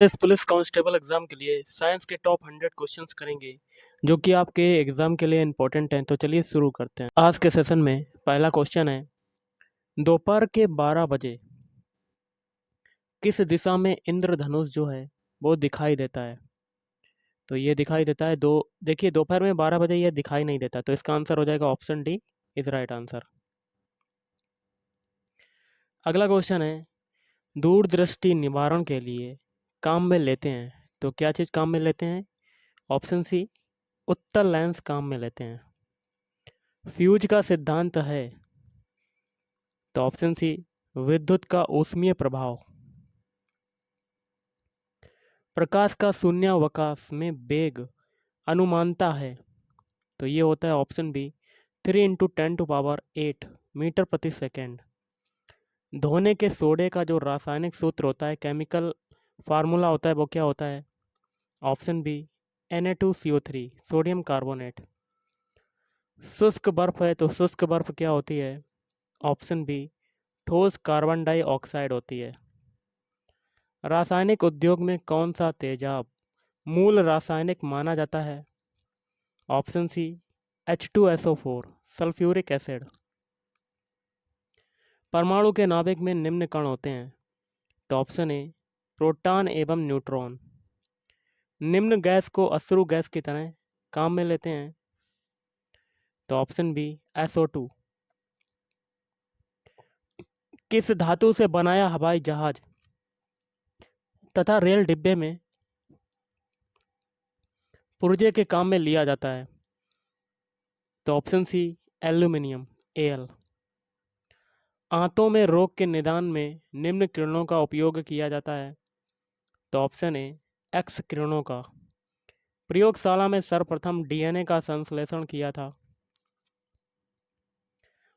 इस police constable exam के लिए साइंस के टॉप 100 क्वेश्चंस करेंगे जो कि आपके एग्जाम के लिए इंपॉर्टेंट हैं। तो चलिए शुरू करते हैं। आज के सेशन में पहला क्वेश्चन है, दोपहर के 12 बजे किस दिशा में इंद्रधनुष जो है वो दिखाई देता है? तो ये दिखाई देता है देखिए दोपहर में 12 बजे ये दिखाई नहीं देता, तो इसका आंसर हो जाएगा option D is right answer. अगला क्वेश्चन है, दूरदृष्टि निवारण के लिए काम में लेते हैं, तो क्या चीज़ काम में लेते हैं? ऑप्शन सी उत्तल लेंस काम में लेते हैं। फ्यूज का सिद्धांत है, तो ऑप्शन सी विद्युत का ऊष्मीय प्रभाव। प्रकाश का शून्यावकाश में वेग अनुमानता है, तो ये होता है ऑप्शन बी 3 × 10⁸ मीटर प्रति सेकेंड। धोने के सोडे का जो रासायनिक सूत्र होता है, केमिकल फार्मूला होता है, वो क्या होता है? Option B Na2CO3 sodium carbonate. शुष्क बर्फ है, तो शुष्क बर्फ क्या होती है? ऑप्शन बी ठोस कार्बन डाइऑक्साइड होती है। रासायनिक उद्योग में कौन सा तेजाब मूल रासायनिक माना जाता है? Option C H2SO4 sulphuric acid. परमाणु के नाभिक में निम्न कण होते हैं, तो ऑप्शन ए प्रोटॉन एवं न्यूट्रॉन। निम्न गैस को अश्रु गैस की तरह काम में लेते हैं, तो ऑप्शन बी SO2। किस धातु से बनाया हवाई जहाज तथा रेल डिब्बे में पुर्जे के काम में लिया जाता है? तो ऑप्शन सी एल्यूमिनियम Al। आंतों में रोग के निदान में निम्न किरणों का उपयोग किया जाता है, तो ऑप्शन ए एक्स किरणों का। प्रयोगशाला में सर्वप्रथम DNA का संश्लेषण किया था?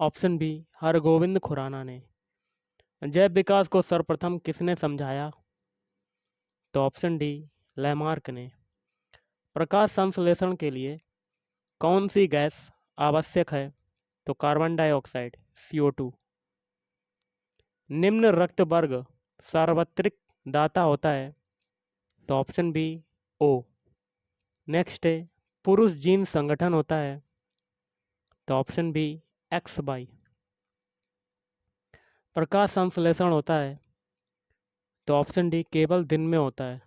ऑप्शन बी हरगोविंद खुराना ने। जैव विकास को सर्वप्रथम किसने समझाया? तो ऑप्शन डी लैमार्क ने। प्रकाश संश्लेषण के लिए कौन सी गैस आवश्यक है? तो कार्बन डाइऑक्साइड CO2। निम्न रक्त वर्ग सार्वत्रिक दाता होता है, तो ऑप्शन बी ओ। नेक्स्ट है, पुरुष जीन संगठन होता है, तो ऑप्शन बी XY। प्रकाश संश्लेषण होता है, तो ऑप्शन डी केवल दिन में होता है।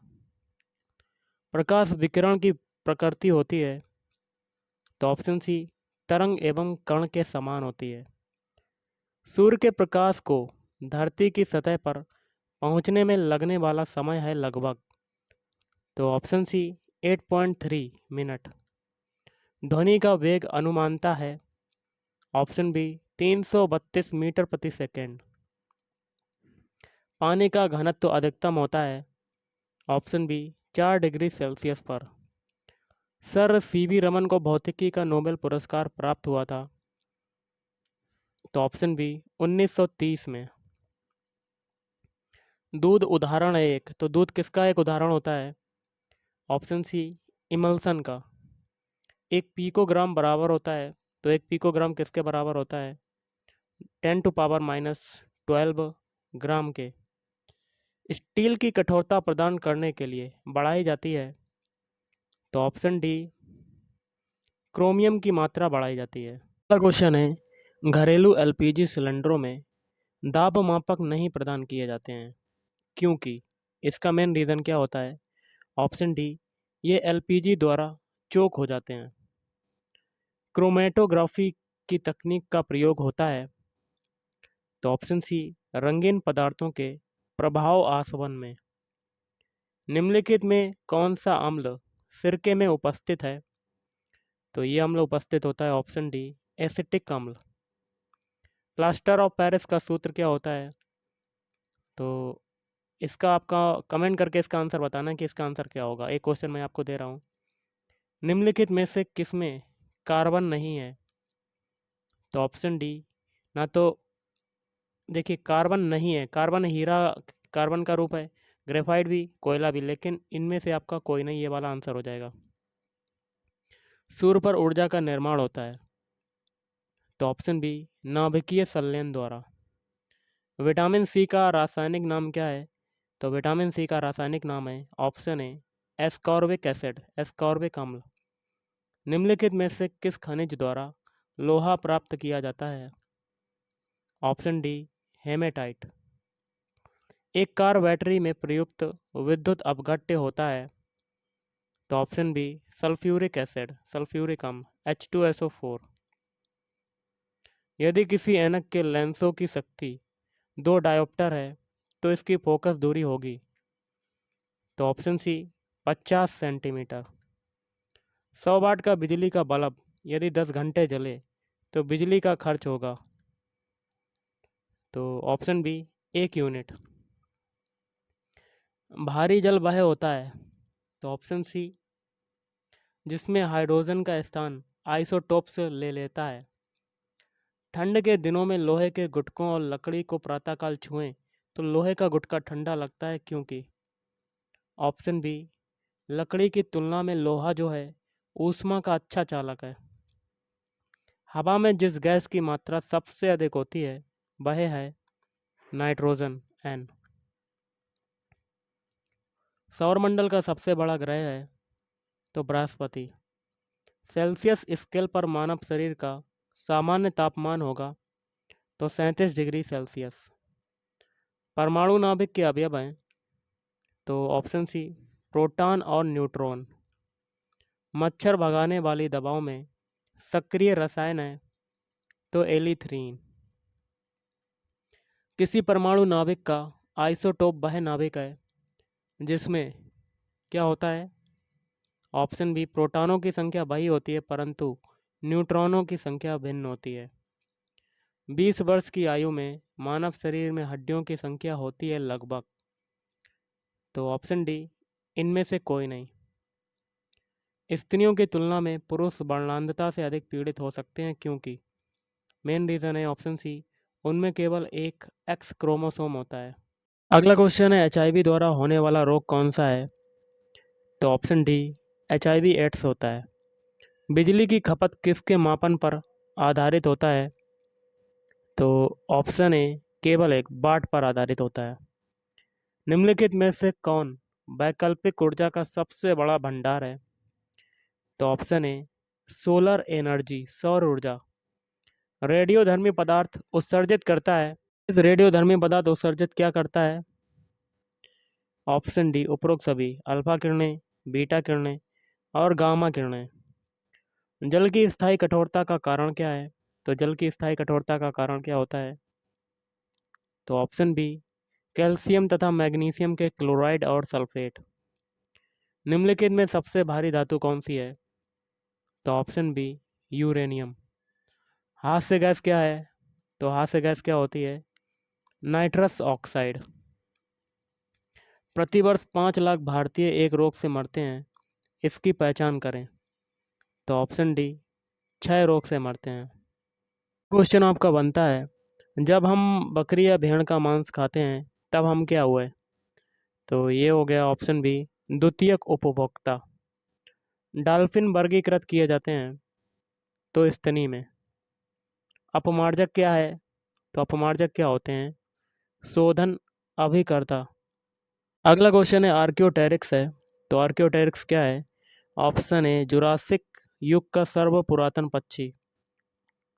प्रकाश विकिरण की प्रकृति होती है, तो ऑप्शन सी तरंग एवं कण के समान होती है। सूर्य के प्रकाश को धरती की सतह पर पहुंचने में लगने वाला समय है लगभग, तो ऑप्शन सी 8.3 मिनट। ध्वनि का वेग अनुमानता है, ऑप्शन बी 332 मीटर प्रति सेकेंड। पानी का घनत्व अधिकतम होता है, ऑप्शन बी 4 डिग्री सेल्सियस पर। सर CV रमन को भौतिकी का नोबेल पुरस्कार प्राप्त हुआ था, तो ऑप्शन बी 1930 में। दूध उदाहरण है एक, तो दूध किसका एक उदाहरण होता है? ऑप्शन सी इमल्सन का। 1 पिकोग्राम बराबर होता है, तो 1 पिकोग्राम किसके बराबर होता है? 10⁻12 ग्राम के। स्टील की कठोरता प्रदान करने के लिए बढ़ाई जाती है, तो ऑप्शन डी क्रोमियम की मात्रा बढ़ाई जाती है। अगला क्वेश्चन है, घरेलू LPG सिलेंडरों में दाब मापक नहीं प्रदान किए जाते हैं, क्योंकि? इसका मेन रीज़न क्या होता है? ऑप्शन डी ये LPG द्वारा चोक हो जाते हैं। क्रोमेटोग्राफी की तकनीक का प्रयोग होता है, तो ऑप्शन सी रंगीन पदार्थों के प्रभाव आसवन में। निम्नलिखित में कौन सा अम्ल सिरके में उपस्थित है? तो ये अम्ल उपस्थित होता है ऑप्शन डी एसिटिक अम्ल। प्लास्टर ऑफ पेरिस का सूत्र क्या होता है? तो इसका आपका कमेंट करके इसका आंसर बताना कि इसका आंसर क्या होगा। एक क्वेश्चन मैं आपको दे रहा हूँ, निम्नलिखित में से किसमें कार्बन नहीं है? तो ऑप्शन डी ना तो देखिए कार्बन नहीं है, कार्बन हीरा कार्बन का रूप है, ग्रेफाइट भी, कोयला भी, लेकिन इनमें से आपका कोई नहीं, ये वाला आंसर हो जाएगा। सूर्य पर ऊर्जा का निर्माण होता है, तो ऑप्शन बी नाभिकीय संलयन द्वारा। विटामिन C का रासायनिक नाम क्या है? तो विटामिन सी का रासायनिक नाम है option A ascorbic acid, ascorbic अम्ल। निम्नलिखित में से किस खनिज द्वारा लोहा प्राप्त किया जाता है? Option D haematite. एक कार बैटरी में प्रयुक्त विद्युत अपघट्य होता है? तो option B sulphuric acid, sulphuric अम्ल H2SO4। यदि किसी ऐनक के लेंसों की शक्ति 2 डायोप्टर है तो इसकी फोकस दूरी होगी? तो ऑप्शन सी 50 सेंटीमीटर। 100 वाट का बिजली का बल्ब यदि 10 घंटे जले तो बिजली का खर्च होगा? तो ऑप्शन बी 1 यूनिट। भारी जल वह होता है? तो ऑप्शन सी जिसमें हाइड्रोजन का स्थान आइसोटोप्स ले लेता है। ठंड के दिनों में लोहे के गुटकों और लकड़ी को प्रातःकाल छुएं तो लोहे का गुटका ठंडा लगता है, क्योंकि? ऑप्शन बी लकड़ी की तुलना में लोहा जो है ऊष्मा का अच्छा चालक है। हवा में जिस गैस की मात्रा सबसे अधिक होती है वह है नाइट्रोजन N। सौरमंडल का सबसे बड़ा ग्रह है तो बृहस्पति। सेल्सियस स्केल पर मानव शरीर का सामान्य तापमान होगा तो 37 डिग्री सेल्सियस। परमाणु नाभिक के अवयव हैं? तो ऑप्शन सी प्रोटॉन और न्यूट्रॉन। मच्छर भगाने वाली दवाओं में सक्रिय रसायन है तो एलिथ्रीन। किसी परमाणु नाभिक का आइसोटोप वह नाभिक है जिसमें क्या होता है? ऑप्शन बी प्रोटॉनों की संख्या वही होती है परंतु न्यूट्रॉनों की संख्या भिन्न होती है। 20 वर्ष की आयु में मानव शरीर में हड्डियों की संख्या होती है लगभग? तो ऑप्शन डी इनमें से कोई नहीं। स्त्रियों की तुलना में पुरुष वर्णांधता से अधिक पीड़ित हो सकते हैं, क्योंकि? मेन रीज़न है ऑप्शन सी उनमें केवल एक एक्स क्रोमोसोम होता है। अगला क्वेश्चन है HIV द्वारा होने वाला रोग कौन सा है? तो ऑप्शन डी HIV एड्स होता है। बिजली की खपत किसके मापन पर आधारित होता है? तो ऑप्शन ए केवल एक वाट पर आधारित होता है। निम्नलिखित में से कौन वैकल्पिक ऊर्जा का सबसे बड़ा भंडार है? तो ऑप्शन ए सोलर एनर्जी, सौर ऊर्जा। रेडियोधर्मी पदार्थ उत्सर्जित करता है? इस रेडियोधर्मी पदार्थ उत्सर्जित क्या करता है? ऑप्शन डी उपरोक्त सभी, अल्फा किरणें, बीटा किरणें और गामा किरणें। जल की स्थायी कठोरता का कारण क्या है? तो जल की स्थायी कठोरता का कारण क्या होता है? तो ऑप्शन बी कैल्शियम तथा मैग्नीशियम के क्लोराइड और सल्फेट। निम्नलिखित में सबसे भारी धातु कौन सी है? तो ऑप्शन बी यूरेनियम। हास्य गैस क्या है? तो हास्य गैस क्या होती है? Nitrous oxide. प्रतिवर्ष 5 लाख भारतीय एक रोग से मरते हैं, इसकी पहचान करें? तो ऑप्शन डी क्षय रोग से मरते हैं। क्वेश्चन आपका बनता है जब हम बकरी या भेड़ का मांस खाते हैं तब हम क्या हुए? तो ये हो गया ऑप्शन बी द्वितीयक उपभोक्ता। डॉल्फिन वर्गीकृत किए जाते हैं तो स्तनी में। अपमार्जक क्या है? तो अपमार्जक क्या होते हैं? शोधन अभिकर्ता। अगला क्वेश्चन है आर्कियोटेरिक्स है। तो आर्कियोटेरिक्स क्या है? ऑप्शन ए जुरासिक युग का सर्व पुरातन पक्षी।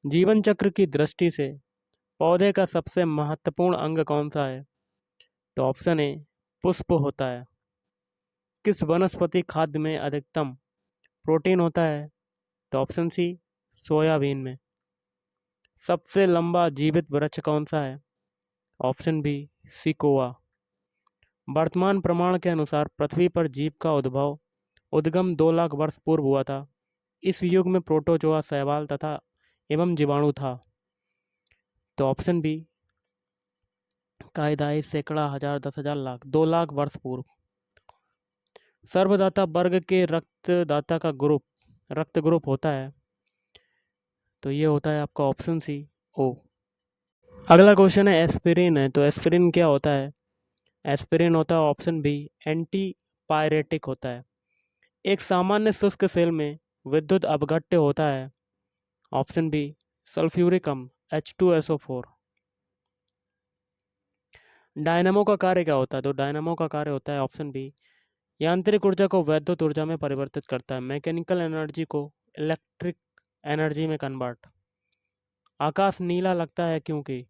जीवन चक्र की दृष्टि से पौधे का सबसे महत्वपूर्ण अंग कौन सा है? तो ऑप्शन ए पुष्प होता है। किस वनस्पति खाद्य में अधिकतम प्रोटीन होता है? तो ऑप्शन सी सोयाबीन में। सबसे लंबा जीवित वृक्ष कौन सा है? Option B sequoia. वर्तमान प्रमाण के अनुसार पृथ्वी पर जीव का उद्गम 2 लाख वर्ष पूर्व हुआ था। इस युग में प्रोटोजोआ, शैवाल तथा एवं जीवाणु था। तो ऑप्शन बी कायदाई सैकड़ा, हजार, 10,000, लाख, 2 लाख वर्ष पूर्व। सर्वदाता वर्ग के रक्तदाता का रक्त ग्रुप होता है तो ये होता है आपका ऑप्शन सी ओ। अगला क्वेश्चन है एस्पिरिन है। तो एस्पिरिन क्या होता है? एस्पिरिन होता है ऑप्शन बी एंटी पायरेटिक होता है। एक सामान्य शुष्क सेल में विद्युत अपघट्य होता है? ऑप्शन बी सल्फ्यूरिक अम्ल H2SO4। डायनामो का कार्य क्या होता है? तो डायनामो का कार्य होता है ऑप्शन बी, यांत्रिक ऊर्जा को वैद्युत ऊर्जा में परिवर्तित करता है, मैकेनिकल एनर्जी को इलेक्ट्रिक एनर्जी में कन्वर्ट। आकाश नीला लगता है क्योंकि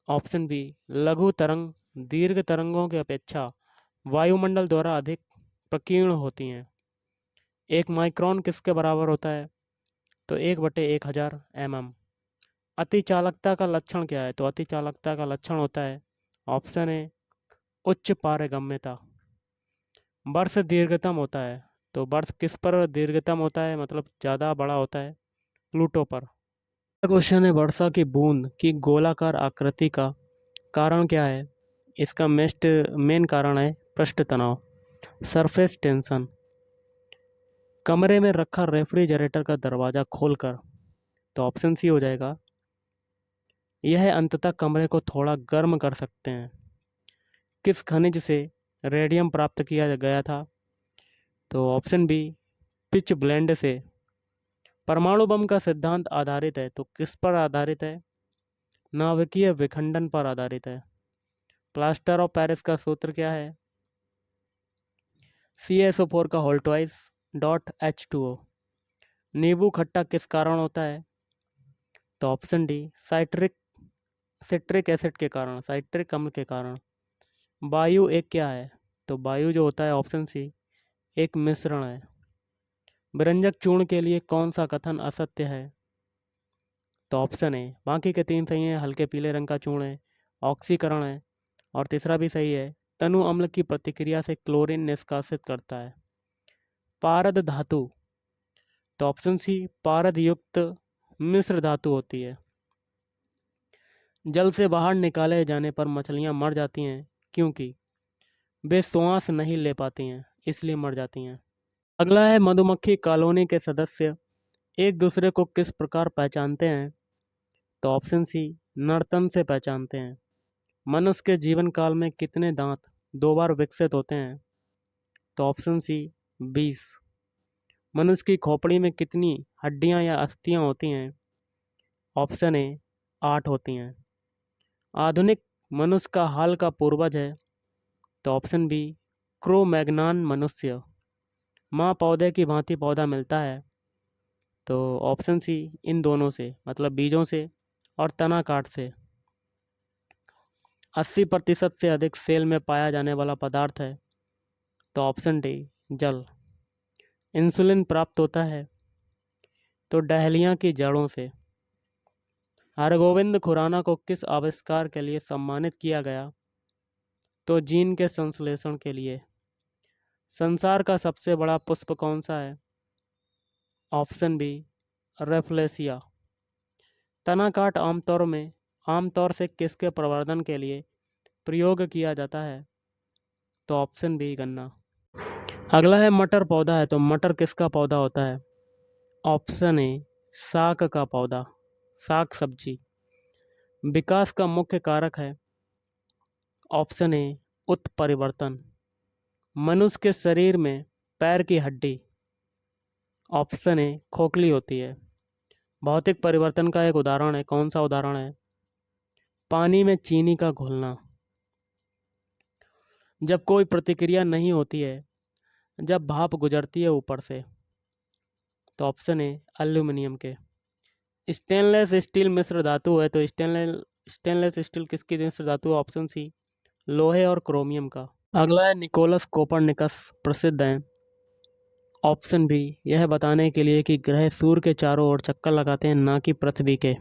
ऑप्शन बी, लघु तरंग दीर्घ तरंगों की अपेक्षा वायुमंडल द्वारा अधिक प्रकीर्ण होती हैं। एक माइक्रोन किसके बराबर होता है? तो 1/1000 mm। अतिचालकता का लक्षण क्या है? तो अतिचालकता का लक्षण होता है ऑप्शन ए, उच्च पारगम्यता। वर्ष दीर्घतम होता है, तो वर्ष किस पर दीर्घतम होता है, मतलब ज़्यादा बड़ा होता है? प्लूटो पर। क्वेश्चन है, वर्षा की बूंद की गोलाकार आकृति का कारण क्या है? इसका मेन कारण है पृष्ठ तनाव, सरफेस टेंशन। कमरे में रखा रेफ्रिजरेटर का दरवाज़ा खोलकर, तो ऑप्शन सी हो जाएगा, यह अंततः कमरे को थोड़ा गर्म कर सकते हैं। किस खनिज से रेडियम प्राप्त किया गया था? तो ऑप्शन बी, पिच ब्लेंड से। परमाणु बम का सिद्धांत आधारित है, तो किस पर आधारित है? नाभिकीय विखंडन पर आधारित है। प्लास्टर ऑफ पेरिस का सूत्र क्या है? CaSO4 का होल ट्वाइस डॉट H2O। नींबू खट्टा किस कारण होता है? तो ऑप्शन डी, सिट्रिक एसिड के कारण, साइट्रिक अम्ल के कारण। वायु एक क्या है? तो वायु जो होता है ऑप्शन सी, एक मिश्रण है। व्यंजक चूर्ण के लिए कौन सा कथन असत्य है? तो ऑप्शन ए, बाकी के 3 सही हैं। हल्के पीले रंग का चूर्ण है, ऑक्सीकरण है, और तीसरा भी सही है, तनु अम्ल की प्रतिक्रिया से क्लोरीन निष्कासित करता है। पारद धातु, तो ऑप्शन सी, पारद युक्त मिश्र धातु होती है। जल से बाहर निकाले जाने पर मछलियां मर जाती हैं क्योंकि वे श्वास नहीं ले पाती हैं, इसलिए मर जाती हैं। अगला है, मधुमक्खी कॉलोनी के सदस्य एक दूसरे को किस प्रकार पहचानते हैं? तो ऑप्शन सी, नर्तन से पहचानते हैं। मनुष्य के जीवन काल में कितने दांत 2 बार विकसित होते हैं? तो ऑप्शन सी, 20। मनुष्य की खोपड़ी में कितनी हड्डियां या अस्थियां होती हैं? ऑप्शन ए, 8 होती हैं। आधुनिक मनुष्य का हाल का पूर्वज है? तो ऑप्शन बी, क्रो मैग्नान मनुष्य। माँ पौधे की भांति पौधा मिलता है? तो ऑप्शन सी, इन दोनों से, मतलब बीजों से और तना काट से। 80% से अधिक सेल में पाया जाने वाला पदार्थ है? तो ऑप्शन डी, जल। इंसुलिन प्राप्त होता है? तो डहलिया की जड़ों से। हरगोविंद खुराना को किस आविष्कार के लिए सम्मानित किया गया? तो जीन के संश्लेषण के लिए। संसार का सबसे बड़ा पुष्प कौन सा है? Option B, rafflesia. तना काट आमतौर से किसके प्रवर्धन के लिए प्रयोग किया जाता है? तो ऑप्शन बी, गन्ना। अगला है, मटर पौधा है, तो मटर किसका पौधा होता है? ऑप्शन ए, साग का पौधा, साग सब्जी। विकास का मुख्य कारक है? ऑप्शन ए, उत्परिवर्तन। मनुष्य के शरीर में पैर की हड्डी, ऑप्शन ए, खोखली होती है। भौतिक परिवर्तन का एक उदाहरण है, कौन सा उदाहरण है? पानी में चीनी का घुलना। जब कोई प्रतिक्रिया नहीं होती है, जब भाप गुजरती है ऊपर से। तो ऑप्शन ए, एल्यूमिनियम के। स्टेनलेस स्टील मिश्र धातु है, तो स्टेनलेस स्टील किसकी मिश्र धातु है? ऑप्शन सी, लोहे और क्रोमियम का। अगला है, निकोलस कोपरनिकस प्रसिद्ध हैं? ऑप्शन बी, यह बताने के लिए कि ग्रह सूर्य के चारों ओर चक्कर लगाते हैं, ना कि पृथ्वी के।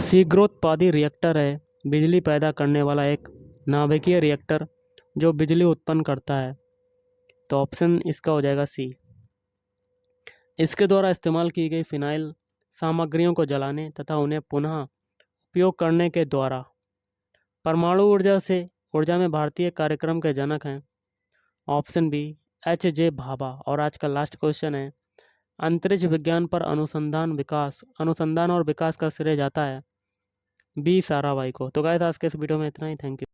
शीघ्रोत्पादी रिएक्टर है बिजली पैदा करने वाला एक नाभिकीय रिएक्टर जो बिजली उत्पन्न करता है। तो ऑप्शन इसका हो जाएगा सी। इसके द्वारा इस्तेमाल की गई फिनाइल सामग्रियों को जलाने तथा उन्हें पुनः उपयोग करने के द्वारा। परमाणु ऊर्जा में भारतीय कार्यक्रम के जनक हैं? Option B, H.J. भाभा। और आज का लास्ट क्वेश्चन है, अंतरिक्ष विज्ञान पर अनुसंधान और विकास का श्रेय जाता है? बी, साराभाई को। तो गाइस, आज के इस वीडियो में इतना ही। Thank you.